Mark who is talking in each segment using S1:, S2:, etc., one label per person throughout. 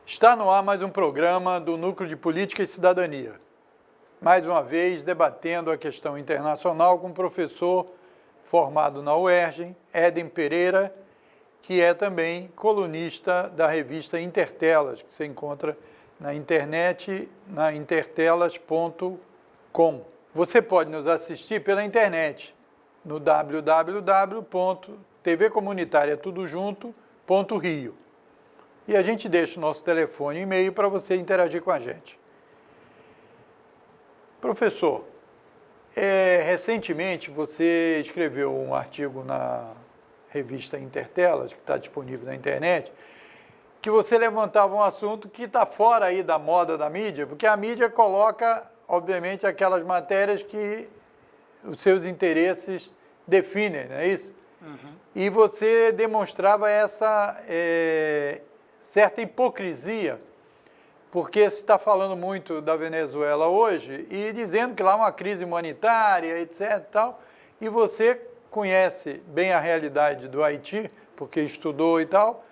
S1: Está no ar mais um programa do Núcleo de Política e Cidadania. Mais uma vez, debatendo a questão internacional com o professor formado na UERJ, Éden Pereira, que é também colunista da revista Intertelas, que você encontra na internet, na intertelas.com. Você pode nos assistir pela internet, no www.tvcomunitariatudojunto.rio. E a gente deixa o nosso telefone e e-mail para você interagir com a gente. Professor, recentemente você escreveu um artigo na revista Intertelas, que está disponível na internet, que você levantava um assunto que está fora aí da moda da mídia, porque a mídia coloca, obviamente, aquelas matérias que os seus interesses definem, não é isso? Uhum. E você demonstrava essa certa hipocrisia, porque se está falando muito da Venezuela hoje e dizendo que lá é uma crise humanitária, etc. e tal, e você conhece bem a realidade do Haiti, porque estudou e tal,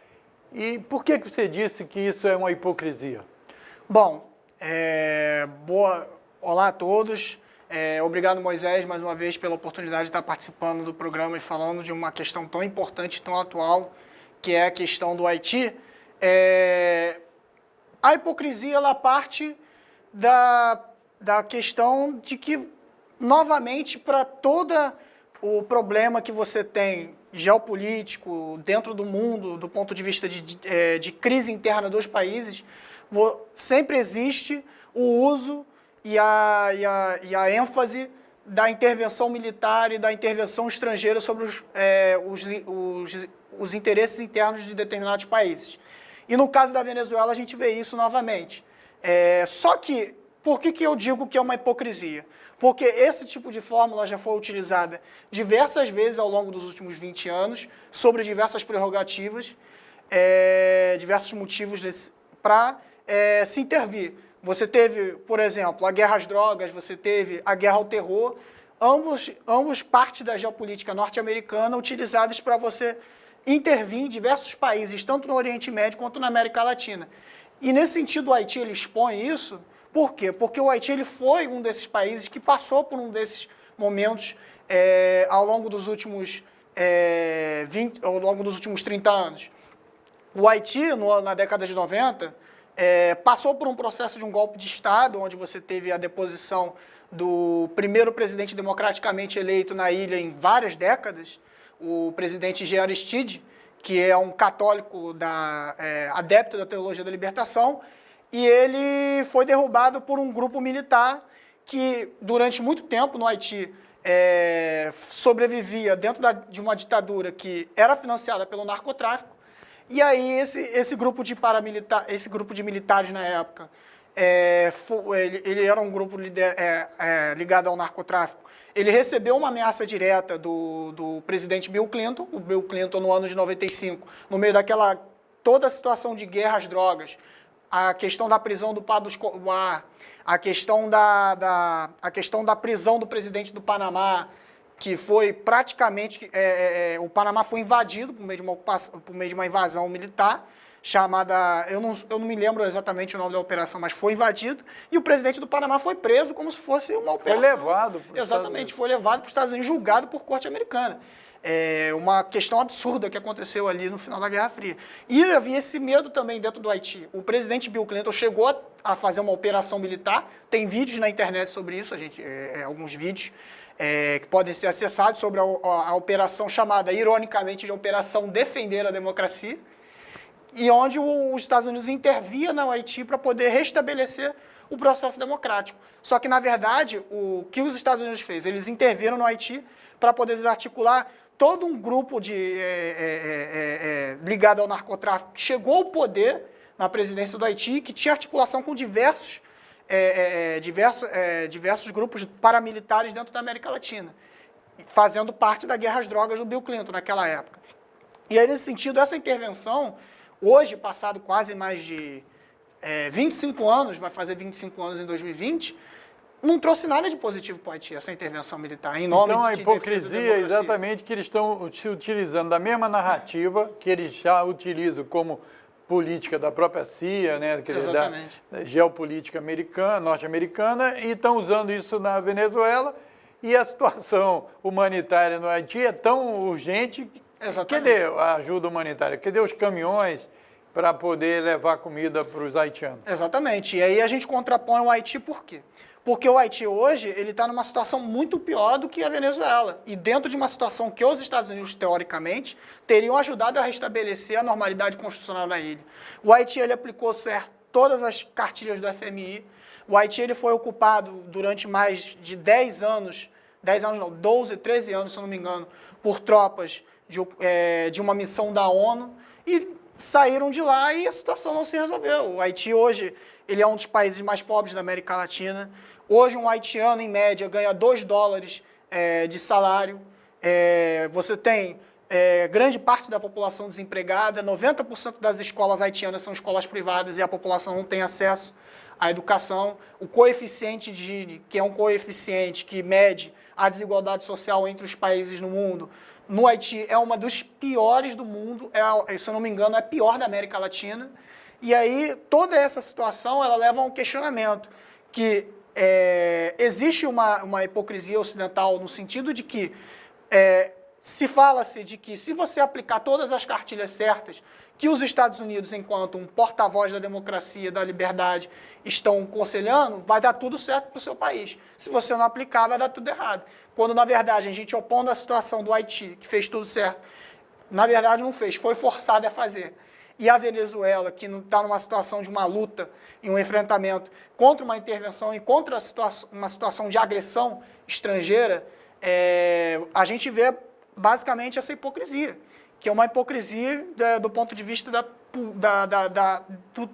S1: e por que você disse que isso é uma hipocrisia?
S2: Bom, olá a todos. Obrigado, Moisés, mais uma vez pela oportunidade de estar participando do programa e falando de uma questão tão importante, tão atual, que é a questão do Haiti. A hipocrisia, ela parte da questão de que, novamente, para todo o problema que você tem geopolítico dentro do mundo, do ponto de vista de crise interna dos países, sempre existe o uso e a ênfase da intervenção militar e da intervenção estrangeira sobre os interesses internos de determinados países. E no caso da Venezuela a gente vê isso novamente. Só que, por que eu digo que é uma hipocrisia? Porque esse tipo de fórmula já foi utilizada diversas vezes ao longo dos últimos 20 anos, sobre diversas prerrogativas, diversos motivos para se intervir. Você teve, por exemplo, a guerra às drogas, você teve a guerra ao terror, ambos parte da geopolítica norte-americana utilizadas para você intervir em diversos países, tanto no Oriente Médio quanto na América Latina. E nesse sentido o Haiti ele expõe isso. Por quê? Porque o Haiti ele foi um desses países que passou por um desses momentos ao longo dos últimos 30 anos. O Haiti, na década de 90, passou por um processo de um golpe de Estado, onde você teve a deposição do primeiro presidente democraticamente eleito na ilha em várias décadas, o presidente Jean Aristide, que é um católico adepto da teologia da libertação, e ele foi derrubado por um grupo militar que, durante muito tempo no Haiti, sobrevivia dentro de uma ditadura que era financiada pelo narcotráfico. E aí esse grupo de militares na época, ele era um grupo ligado ao narcotráfico. Ele recebeu uma ameaça direta do presidente Bill Clinton, o Bill Clinton no ano de 95, no meio toda a situação de guerra às drogas, a questão da prisão do Pablo Escobar, a questão da prisão do presidente do Panamá, que foi praticamente, o Panamá foi invadido por meio de uma invasão militar, chamada, eu não me lembro exatamente o nome da operação, mas foi invadido, e o presidente do Panamá foi preso como se fosse uma operação.
S1: Foi levado para os
S2: Exatamente, foi levado para os Estados Unidos, julgado por corte americana. Uma questão absurda que aconteceu ali no final da Guerra Fria. E havia esse medo também dentro do Haiti. O presidente Bill Clinton chegou a fazer uma operação militar, tem vídeos na internet sobre isso, alguns vídeos que podem ser acessados sobre a operação chamada, ironicamente, de Operação Defender a Democracia, e onde os Estados Unidos intervia no Haiti para poder restabelecer o processo democrático. Só que, na verdade, o que os Estados Unidos fez? Eles interviram no Haiti para poder desarticular todo um grupo ligado ao narcotráfico que chegou ao poder na presidência do Haiti, que tinha articulação com diversos grupos paramilitares dentro da América Latina, fazendo parte da guerra às drogas do Bill Clinton naquela época. E aí, nesse sentido, essa intervenção, hoje, passado quase mais de 25 anos, vai fazer 25 anos em 2020, não trouxe nada de positivo para o Haiti, essa intervenção militar, em nome
S1: então, a
S2: de
S1: hipocrisia é exatamente que eles estão se utilizando da mesma narrativa que eles já utilizam como política da própria CIA, né, quer dizer,
S2: Exatamente.
S1: da geopolítica americana, norte-americana, e estão usando isso na Venezuela, e a situação humanitária no Haiti é tão urgente.
S2: Exatamente.
S1: Cadê a ajuda humanitária? Cadê os caminhões para poder levar comida para os haitianos?
S2: Exatamente. E aí a gente contrapõe o Haiti por quê? Porque o Haiti hoje ele está numa situação muito pior do que a Venezuela. E dentro de uma situação que os Estados Unidos, teoricamente, teriam ajudado a restabelecer a normalidade constitucional na ilha. O Haiti ele aplicou todas as cartilhas do FMI. O Haiti ele foi ocupado durante mais de 10 anos, 12, 13 anos, se eu não me engano, por tropas de uma missão da ONU. E saíram de lá e a situação não se resolveu. O Haiti hoje ele é um dos países mais pobres da América Latina. Hoje um haitiano, em média, ganha $2 de salário. Você tem grande parte da população desempregada, 90% das escolas haitianas são escolas privadas e a população não tem acesso à educação. O coeficiente Gini, que é um coeficiente que mede a desigualdade social entre os países no mundo, no Haiti é uma dos piores do mundo, se eu não me engano, é a pior da América Latina. E aí toda essa situação ela leva a um questionamento que existe uma hipocrisia ocidental no sentido de que se fala-se de que se você aplicar todas as cartilhas certas que os Estados Unidos, enquanto um porta-voz da democracia, da liberdade, estão aconselhando, vai dar tudo certo para o seu país. Se você não aplicar, vai dar tudo errado. Quando, na verdade, a gente opondo a situação do Haiti, que fez tudo certo, na verdade não fez, foi forçado a fazer. E a Venezuela, que está numa situação de uma luta e um enfrentamento contra uma intervenção e contra uma situação de agressão estrangeira, a gente vê basicamente essa hipocrisia, que é uma hipocrisia do ponto de vista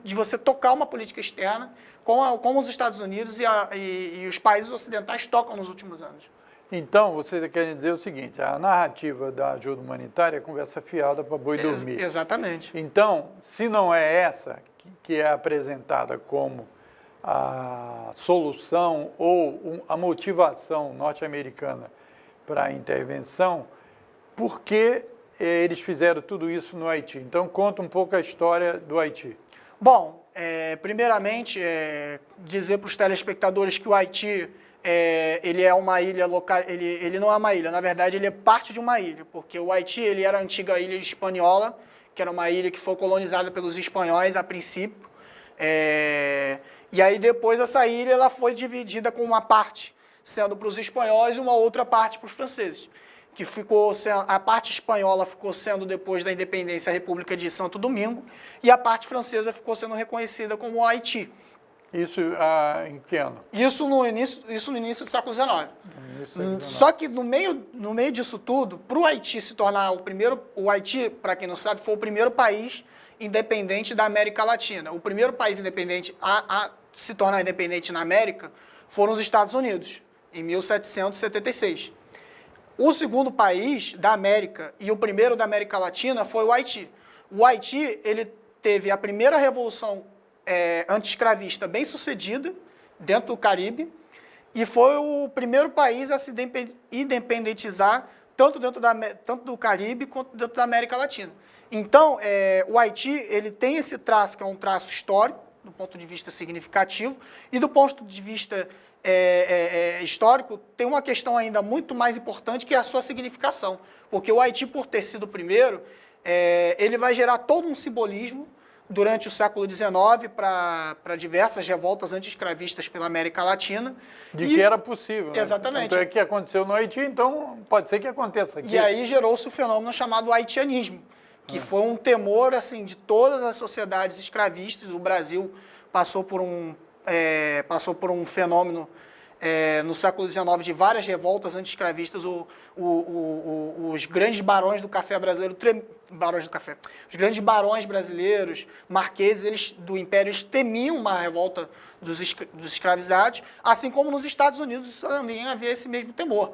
S2: de você tocar uma política externa como os Estados Unidos e os países ocidentais tocam nos últimos anos.
S1: Então, você quer dizer o seguinte, a narrativa da ajuda humanitária é conversa fiada para boi dormir.
S2: Exatamente.
S1: Então, se não é essa que é apresentada como a solução ou a motivação norte-americana para a intervenção, por que eles fizeram tudo isso no Haiti? Então, conta um pouco a história do Haiti.
S2: Bom, primeiramente, dizer para os telespectadores que o Haiti ele é uma ilha local, ele não é uma ilha, na verdade ele é parte de uma ilha, porque o Haiti ele era a antiga ilha espanhola, que era uma ilha que foi colonizada pelos espanhóis a princípio, e aí depois essa ilha ela foi dividida com uma parte sendo para os espanhóis e uma outra parte para os franceses, que a parte espanhola ficou sendo depois da independência a República de Santo Domingo e a parte francesa ficou sendo reconhecida como Haiti.
S1: Isso em que ano?
S2: Isso no início do século XIX. Só que no meio disso tudo, para o Haiti se tornar o Haiti, para quem não sabe, foi o primeiro país independente da América Latina. O primeiro país independente a se tornar independente na América foram os Estados Unidos, em 1776. O segundo país da América e o primeiro da América Latina foi o Haiti. O Haiti ele teve a primeira revolução anti-escravista bem sucedida dentro do Caribe e foi o primeiro país a se independentizar tanto do Caribe quanto dentro da América Latina. Então, o Haiti ele tem esse traço que é um traço histórico, do ponto de vista significativo, e do ponto de vista histórico, tem uma questão ainda muito mais importante que é a sua significação, porque o Haiti, por ter sido o primeiro, ele vai gerar todo um simbolismo durante o século XIX para diversas revoltas anti-escravistas pela América Latina.
S1: Que era possível. Né?
S2: Exatamente.
S1: Tanto é que aconteceu no Haiti, então pode ser que aconteça aqui.
S2: E aí gerou-se o fenômeno chamado haitianismo, que foi um temor assim, de todas as sociedades escravistas. O Brasil passou por um fenômeno no século XIX de várias revoltas anti-escravistas. Os grandes barões do café brasileiro, os grandes barões brasileiros, marqueses do Império, eles temiam uma revolta dos escravizados, assim como nos Estados Unidos também havia esse mesmo temor.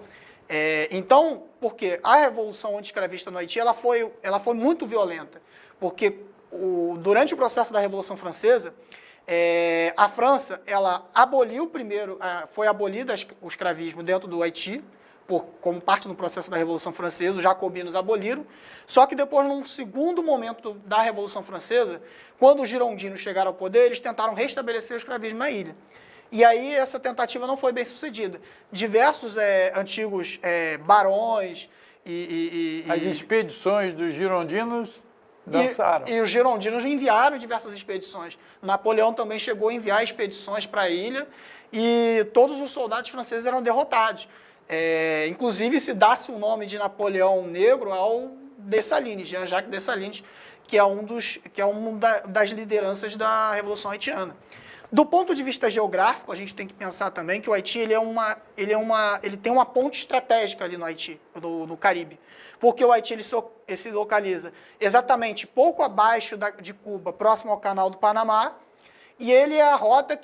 S2: Então, porque a revolução anti-escravista no Haiti ela foi muito violenta, porque durante o processo da Revolução Francesa, a França ela aboliu foi abolido o escravismo dentro do Haiti como parte do processo da Revolução Francesa, os jacobinos aboliram, só que depois, num segundo momento da Revolução Francesa, quando os girondinos chegaram ao poder, eles tentaram restabelecer o escravismo na ilha. E aí essa tentativa não foi bem sucedida. Diversos antigos barões
S1: As expedições dos girondinos dançaram.
S2: E os girondinos enviaram diversas expedições. Napoleão também chegou a enviar expedições para a ilha e todos os soldados franceses eram derrotados. Inclusive, se dá-se o nome de Napoleão Negro ao Dessalines, Jean-Jacques Dessalines, que é uma das lideranças da Revolução Haitiana. Do ponto de vista geográfico, a gente tem que pensar também que o Haiti ele tem uma ponte estratégica ali no Haiti, no Caribe. Porque o Haiti ele se localiza exatamente pouco abaixo de Cuba, próximo ao Canal do Panamá, e ele é a rota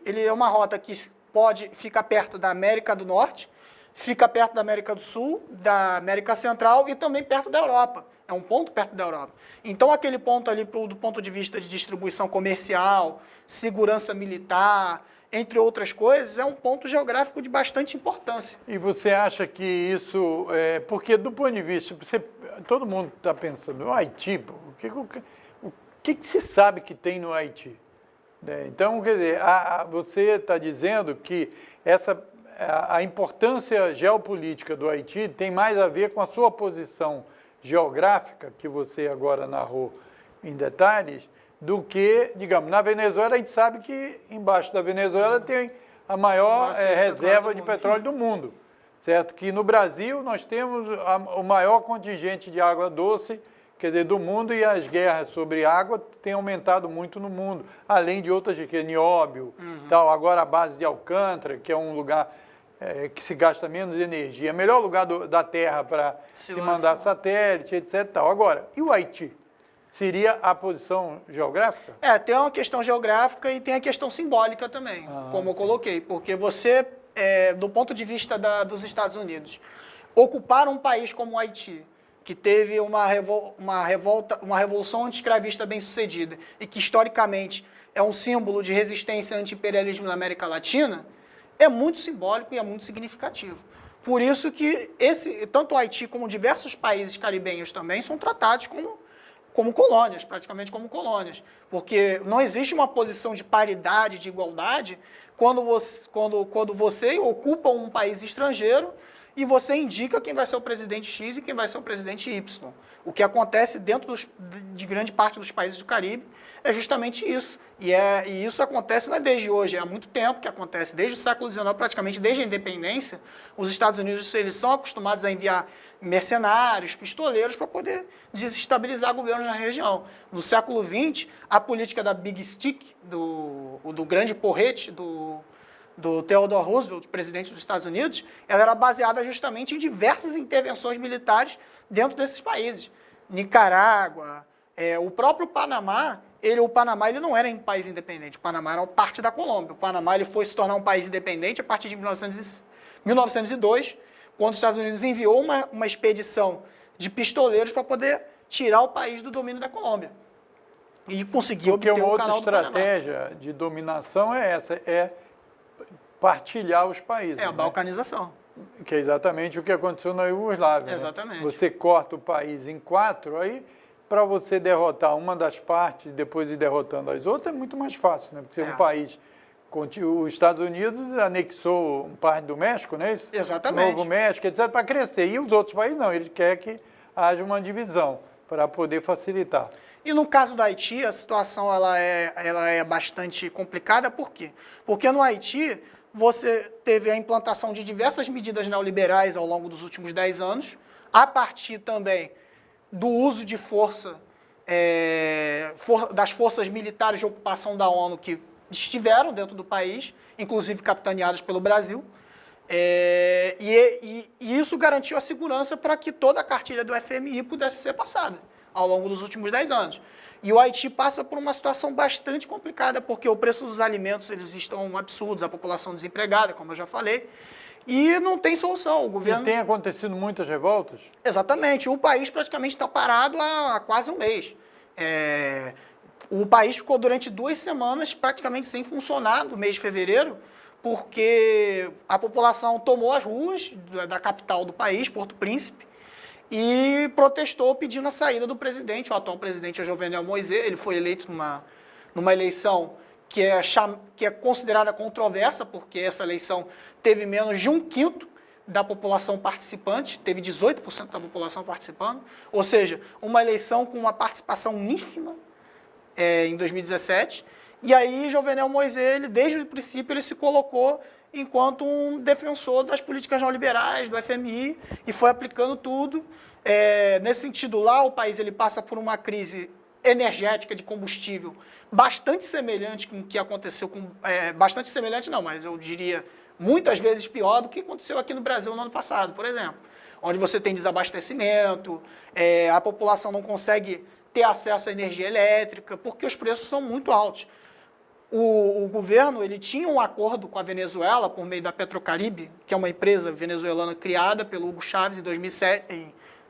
S2: ele é uma rota que pode ficar perto da América do Norte, fica perto da América do Sul, da América Central e também perto da Europa. É um ponto perto da Europa. Então, aquele ponto ali, do ponto de vista de distribuição comercial, segurança militar, entre outras coisas, é um ponto geográfico de bastante importância.
S1: E você acha que isso... porque, do ponto de vista... todo mundo está pensando, no Haiti, o que se sabe que tem no Haiti? Então, quer dizer, você está dizendo que a importância geopolítica do Haiti tem mais a ver com a sua posição geográfica, que você agora narrou em detalhes, do que, digamos, na Venezuela a gente sabe que embaixo da Venezuela tem a maior reserva de petróleo do mundo, certo? Que no Brasil nós temos o maior contingente de água doce, quer dizer, do mundo, e as guerras sobre água têm aumentado muito no mundo, além de outras, que é Nióbio, tal, agora a base de Alcântara, que é um lugar que se gasta menos energia, melhor lugar da Terra para se mandar satélite, etc. Tal. Agora, e o Haiti? Seria a posição geográfica?
S2: Tem uma questão geográfica e tem a questão simbólica também, como eu coloquei, porque você, do ponto de vista dos Estados Unidos, ocupar um país como o Haiti, que teve uma revolução anti-escravista bem-sucedida e que, historicamente, é um símbolo de resistência ao anti-imperialismo na América Latina, é muito simbólico e é muito significativo. Por isso que tanto o Haiti como diversos países caribenhos também são tratados como colônias, praticamente como colônias. Porque não existe uma posição de paridade, de igualdade, quando você ocupa um país estrangeiro e você indica quem vai ser o presidente X e quem vai ser o presidente Y. O que acontece dentro de grande parte dos países do Caribe é justamente isso. E isso acontece não é desde hoje, é há muito tempo que acontece. Desde o século XIX, praticamente desde a independência, os Estados Unidos eles são acostumados a enviar mercenários, pistoleiros, para poder desestabilizar governos na região. No século XX, a política da Big Stick, do grande porrete, do Theodore Roosevelt, presidente dos Estados Unidos, ela era baseada justamente em diversas intervenções militares dentro desses países. Nicarágua, o próprio Panamá, o Panamá ele não era um país independente, o Panamá era parte da Colômbia. O Panamá ele foi se tornar um país independente a partir de 1902, quando os Estados Unidos enviou uma expedição de pistoleiros para poder tirar o país do domínio da Colômbia. E conseguiu obter o canal do Panamá.
S1: Porque uma outra estratégia de dominação é essa, partilhar os países.
S2: A balcanização.
S1: Que é exatamente o que aconteceu na Iugoslávia.
S2: Exatamente.
S1: Né? Você corta o país em 4, aí para você derrotar uma das partes e depois ir derrotando as outras é muito mais fácil, né? Porque um país... Os Estados Unidos anexou parte do México, não é isso?
S2: Exatamente.
S1: Novo México, etc., para crescer. E os outros países não, eles querem que haja uma divisão para poder facilitar.
S2: E no caso do Haiti, a situação ela é bastante complicada. Por quê? Porque no Haiti, você teve a implantação de diversas medidas neoliberais ao longo dos últimos 10 anos, a partir também do uso de força, das forças militares de ocupação da ONU que estiveram dentro do país, inclusive capitaneadas pelo Brasil, e isso garantiu a segurança para que toda a cartilha do FMI pudesse ser passada ao longo dos últimos 10 anos. E o Haiti passa por uma situação bastante complicada, porque o preço dos alimentos eles estão absurdos, a população desempregada, como eu já falei, e não tem solução. O governo...
S1: E tem acontecido muitas revoltas?
S2: Exatamente. O país praticamente está parado há quase um mês. O país ficou durante 2 semanas praticamente sem funcionar no mês de fevereiro, porque a população tomou as ruas da capital do país, Porto Príncipe, e protestou pedindo a saída do presidente. O atual presidente é Jovenel Moïse. Ele foi eleito numa eleição que é considerada controversa, porque essa eleição teve menos de 1/5 da população participante, teve 18% da população participando, ou seja, uma eleição com uma participação ínfima em 2017. E aí Jovenel Moïse, ele, desde o princípio, ele se colocou enquanto um defensor das políticas neoliberais, do FMI, e foi aplicando tudo. Nesse sentido, lá o país ele passa por uma crise energética de combustível bastante semelhante com o que aconteceu bastante semelhante não, mas eu diria muitas vezes pior do que aconteceu aqui no Brasil no ano passado, por exemplo, onde você tem desabastecimento, a população não consegue ter acesso à energia elétrica, porque os preços são muito altos. O governo ele tinha um acordo com a Venezuela por meio da Petrocaribe, que é uma empresa venezuelana criada pelo Hugo Chávez em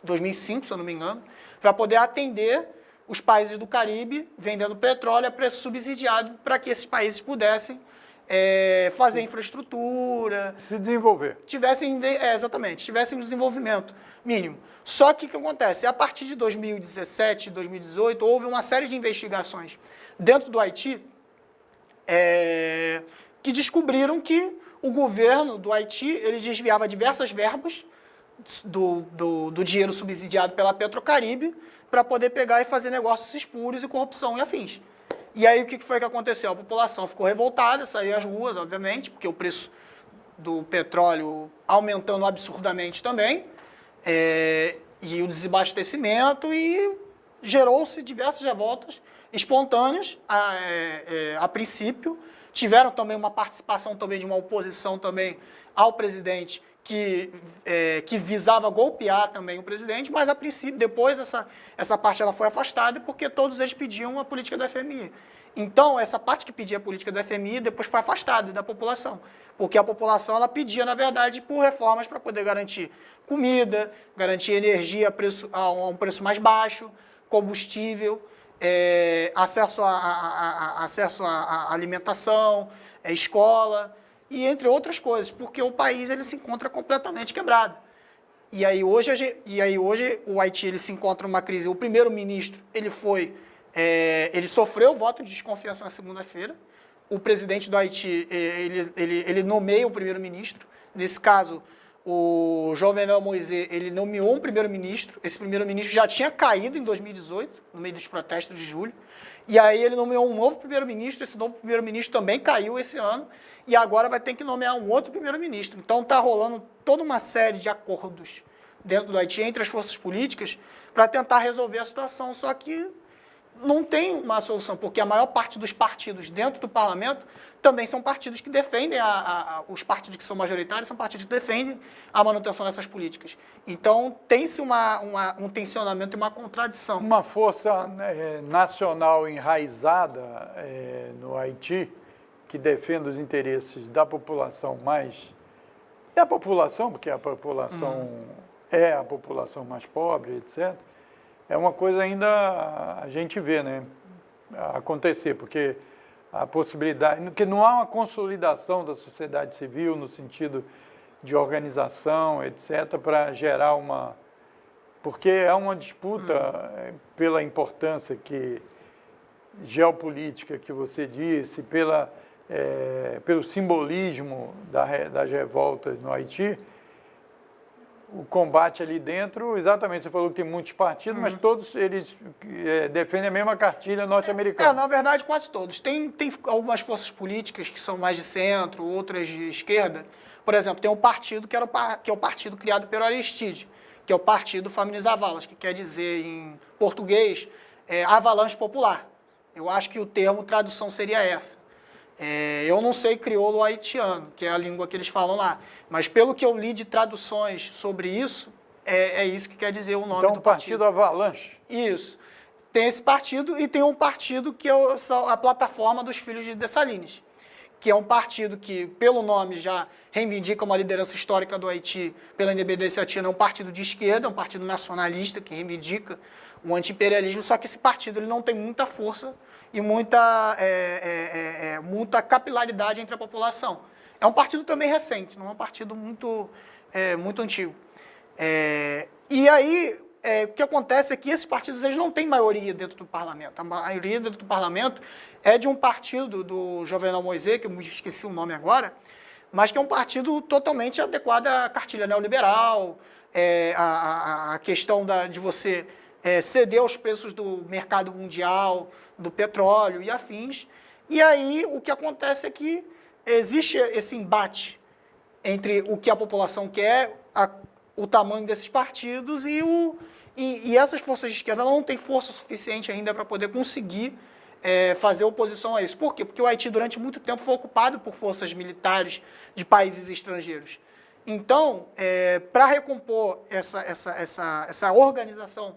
S2: 2005, se eu não me engano, para poder atender os países do Caribe vendendo petróleo a preço subsidiado para que esses países pudessem fazer infraestrutura.
S1: Se desenvolver.
S2: Tivessem um desenvolvimento mínimo. Só que o que acontece? A partir de 2017, 2018, houve uma série de investigações dentro do Haiti que descobriram que o governo do Haiti ele desviava diversas verbas do dinheiro subsidiado pela Petrocaribe para poder pegar e fazer negócios espúrios e corrupção e afins. E aí o que foi que aconteceu? A população ficou revoltada, saiu às ruas, obviamente, porque o preço do petróleo aumentando absurdamente também, e o desabastecimento, e gerou-se diversas revoltas espontâneas a princípio. Tiveram também uma participação também de uma oposição também ao presidente que visava golpear também o presidente, mas a princípio, depois essa parte ela foi afastada porque todos eles pediam a política do FMI. Então, essa parte que pedia a política do FMI depois foi afastada da população, porque a população ela pedia, na verdade, por reformas para poder garantir comida, garantir energia a um preço mais baixo, combustível, acesso à alimentação, escola, e entre outras coisas, porque o país ele se encontra completamente quebrado. E aí hoje o Haiti ele se encontra numa crise. O primeiro-ministro ele sofreu voto de desconfiança na segunda-feira. O presidente do Haiti ele nomeia o primeiro-ministro. Nesse caso, o Jovenel Moïse ele nomeou um primeiro-ministro. Esse primeiro-ministro já tinha caído em 2018, no meio dos protestos de julho. E aí ele nomeou um novo primeiro-ministro. Esse novo primeiro-ministro também caiu esse ano. E agora vai ter que nomear um outro primeiro-ministro. Então está rolando toda uma série de acordos dentro do Haiti entre as forças políticas para tentar resolver a situação. Só que não tem uma solução, porque a maior parte dos partidos dentro do parlamento também são partidos que defendem, os partidos que são majoritários são partidos que defendem a manutenção dessas políticas. Então tem-se um tensionamento e uma contradição.
S1: Uma força nacional enraizada no Haiti, que defende os interesses da população da população, porque a população é a população mais pobre, etc., é uma coisa ainda a gente vê, né, acontecer, porque a possibilidade, que não há uma consolidação da sociedade civil no sentido de organização, etc., para gerar porque é uma disputa pela importância geopolítica que você disse, pelo simbolismo das revoltas no Haiti. O combate ali dentro, exatamente, você falou que tem muitos partidos, mas todos eles defendem a mesma cartilha norte-americana.
S2: Na verdade, quase todos. Tem algumas forças políticas que são mais de centro, outras de esquerda. Por exemplo, tem um partido que é o partido criado pelo Aristide, que é o Partido Famílias Avalanche, que quer dizer em português Avalanche Popular. Eu acho que o termo tradução seria essa. Eu não sei crioulo haitiano, que é a língua que eles falam lá, mas pelo que eu li de traduções sobre isso, é isso que quer dizer o nome do partido.
S1: Partido Avalanche.
S2: Isso. Tem esse partido e tem um partido que é a plataforma dos Filhos de Dessalines, que é um partido que, pelo nome, já reivindica uma liderança histórica do Haiti pela independência haitiana. É um partido de esquerda, um partido nacionalista que reivindica o anti-imperialismo, só que esse partido ele não tem muita força e muito muita capilaridade entre a população. É um partido também recente, não é um partido muito antigo. E aí, o que acontece é que esses partidos eles não têm maioria dentro do parlamento. A maioria dentro do parlamento é de um partido do Jovenel Moïse, que eu me esqueci o nome agora, mas que é um partido totalmente adequado à cartilha neoliberal, a questão de você ceder aos preços do mercado mundial, do petróleo e afins. E aí o que acontece é que existe esse embate entre o que a população quer, o tamanho desses partidos e essas forças de esquerda não têm força suficiente ainda para poder conseguir fazer oposição a isso. Por quê? Porque o Haiti durante muito tempo foi ocupado por forças militares de países estrangeiros. Então, para recompor essa organização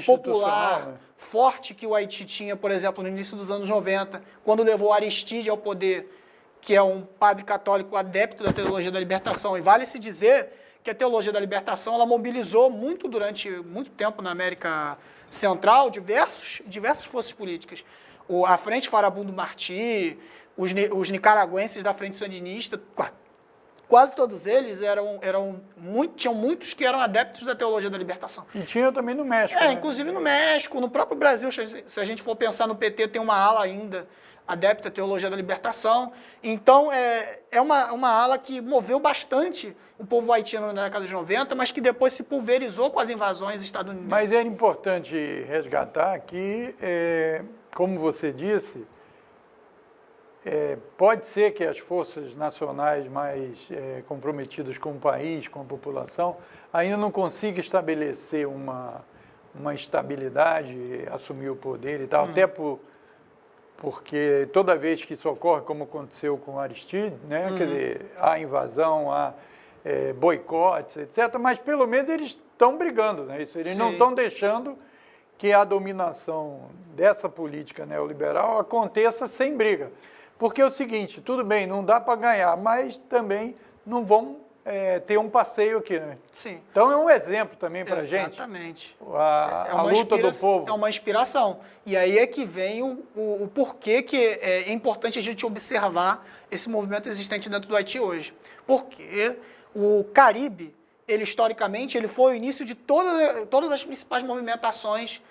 S2: popular,
S1: né?
S2: forte que o Haiti tinha, por exemplo, no início dos anos 90, quando levou Aristide ao poder, que é um padre católico adepto da teologia da libertação. E vale-se dizer que a teologia da libertação ela mobilizou durante muito tempo na América Central diversas forças políticas. A Frente Farabundo Martí, os nicaragüenses da Frente Sandinista, quase todos eles tinham muitos que eram adeptos da teologia da libertação.
S1: E tinha também no México. Né?
S2: Inclusive no México, no próprio Brasil, se a gente for pensar no PT, tem uma ala ainda adepta à teologia da libertação. Então, é uma ala que moveu bastante o povo haitiano na década de 90, mas que depois se pulverizou com as invasões estadunidenses.
S1: Mas é importante resgatar que, como você disse, pode ser que as forças nacionais mais comprometidas com o país, com a população, ainda não consigam estabelecer uma estabilidade, assumir o poder e tal, até porque toda vez que isso ocorre, como aconteceu com Aristide, né, quer dizer, há invasão, há boicotes, etc., mas pelo menos eles estão brigando, né? Eles não estão deixando que a dominação dessa política neoliberal aconteça sem briga. Porque é o seguinte, tudo bem, não dá para ganhar, mas também não vão ter um passeio aqui, né?
S2: Sim.
S1: Então é um exemplo também para a gente.
S2: Exatamente.
S1: A luta do povo.
S2: É uma inspiração. E aí é que vem o porquê que é importante a gente observar esse movimento existente dentro do Haiti hoje. Porque o Caribe, historicamente, ele foi o início de todas as principais movimentações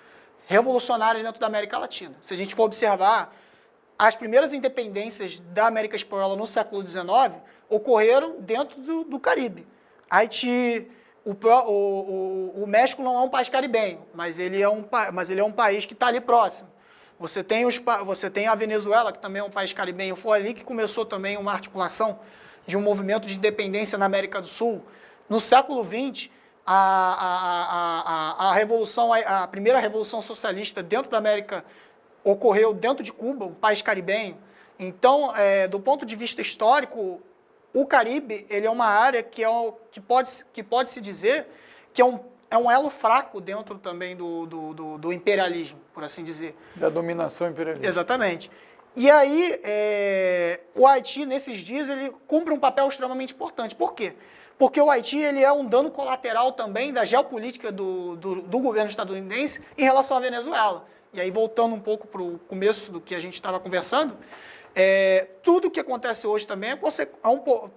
S2: revolucionárias dentro da América Latina. Se a gente for observar, as primeiras independências da América Espanhola no século XIX ocorreram dentro do Caribe. Haiti, o México não é um país caribenho, mas ele é um país que está ali próximo. Você tem a Venezuela, que também é um país caribenho. Foi ali que começou também uma articulação de um movimento de independência na América do Sul. No século XX, a primeira revolução socialista dentro da América ocorreu dentro de Cuba, um país caribenho. Então, do ponto de vista histórico, o Caribe ele é uma área que pode se dizer que é um elo fraco dentro também do imperialismo, por assim dizer.
S1: Da dominação imperialista.
S2: Exatamente. E aí, o Haiti, nesses dias, ele cumpre um papel extremamente importante. Por quê? Porque o Haiti ele é um dano colateral também da geopolítica do governo estadunidense em relação à Venezuela. E aí, voltando um pouco para o começo do que a gente estava conversando, tudo o que acontece hoje também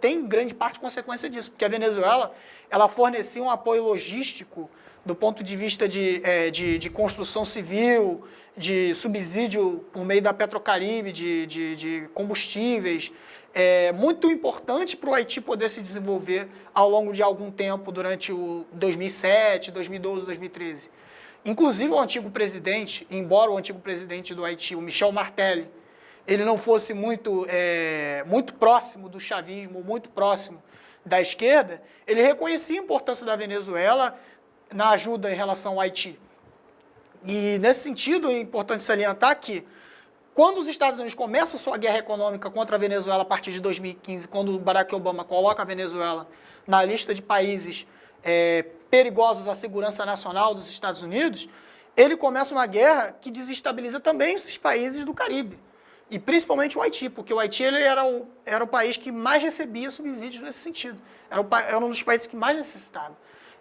S2: tem grande parte consequência disso, porque a Venezuela ela fornecia um apoio logístico do ponto de vista de construção civil, de subsídio por meio da Petrocaribe, de combustíveis, muito importante para o Haiti poder se desenvolver ao longo de algum tempo, durante o 2007, 2012, 2013. Inclusive o antigo presidente, embora o antigo presidente do Haiti, o Michel Martelly, ele não fosse muito próximo do chavismo, muito próximo da esquerda, ele reconhecia a importância da Venezuela na ajuda em relação ao Haiti. E, nesse sentido, é importante salientar que, quando os Estados Unidos começam sua guerra econômica contra a Venezuela a partir de 2015, quando o Barack Obama coloca a Venezuela na lista de países perigosos à segurança nacional dos Estados Unidos, ele começa uma guerra que desestabiliza também esses países do Caribe. E principalmente o Haiti, porque o Haiti ele era o país que mais recebia subsídios nesse sentido. Era um dos países que mais necessitava.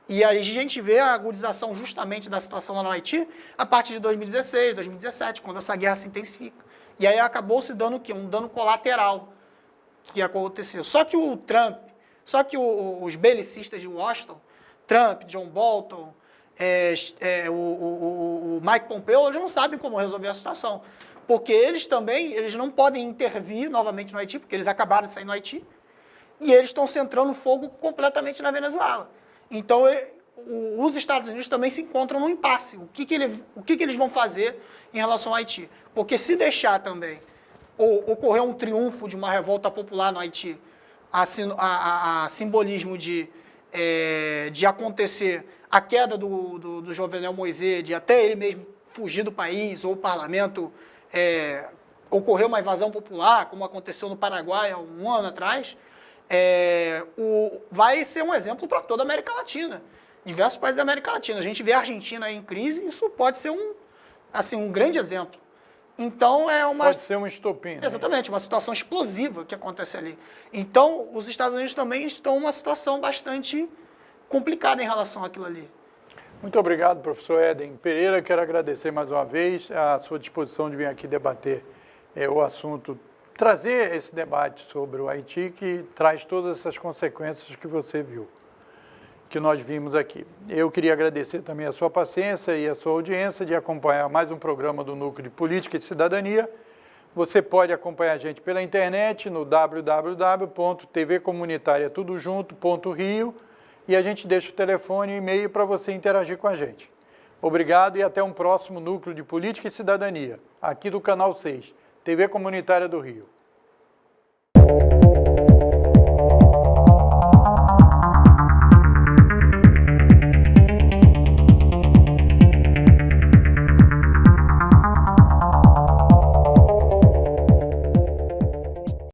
S2: E aí a gente vê a agudização justamente da situação lá no Haiti a partir de 2016, 2017, quando essa guerra se intensifica. E aí acabou se dando o quê? Um dano colateral que aconteceu. Só que o Trump, os belicistas de Washington, Trump, John Bolton, o Mike Pompeo, eles não sabem como resolver a situação. Porque eles não podem intervir novamente no Haiti, porque eles acabaram de sair no Haiti, e eles estão centrando o fogo completamente na Venezuela. Então, os Estados Unidos também se encontram num impasse. O que eles vão fazer em relação ao Haiti? Porque se deixar também ocorrer um triunfo de uma revolta popular no Haiti, a simbolismo de acontecer a queda do Jovenel Moïse, de até ele mesmo fugir do país, ou o parlamento ocorrer uma invasão popular, como aconteceu no Paraguai há um ano atrás, vai ser um exemplo para toda a América Latina. Diversos países da América Latina. A gente vê a Argentina aí em crise, isso pode ser um grande exemplo. Então,
S1: pode ser um estopim. Né?
S2: Exatamente, uma situação explosiva que acontece ali. Então, os Estados Unidos também estão em uma situação bastante complicada em relação àquilo ali.
S1: Muito obrigado, professor Éden Pereira. Quero agradecer mais uma vez a sua disposição de vir aqui debater o assunto, trazer esse debate sobre o Haiti, que traz todas essas consequências que você viu, que nós vimos aqui. Eu queria agradecer também a sua paciência e a sua audiência de acompanhar mais um programa do Núcleo de Política e Cidadania. Você pode acompanhar a gente pela internet no www.tvcomunitariatudojunto.rio e a gente deixa o telefone e e-mail para você interagir com a gente. Obrigado e até um próximo Núcleo de Política e Cidadania, aqui do Canal 6, TV Comunitária do Rio.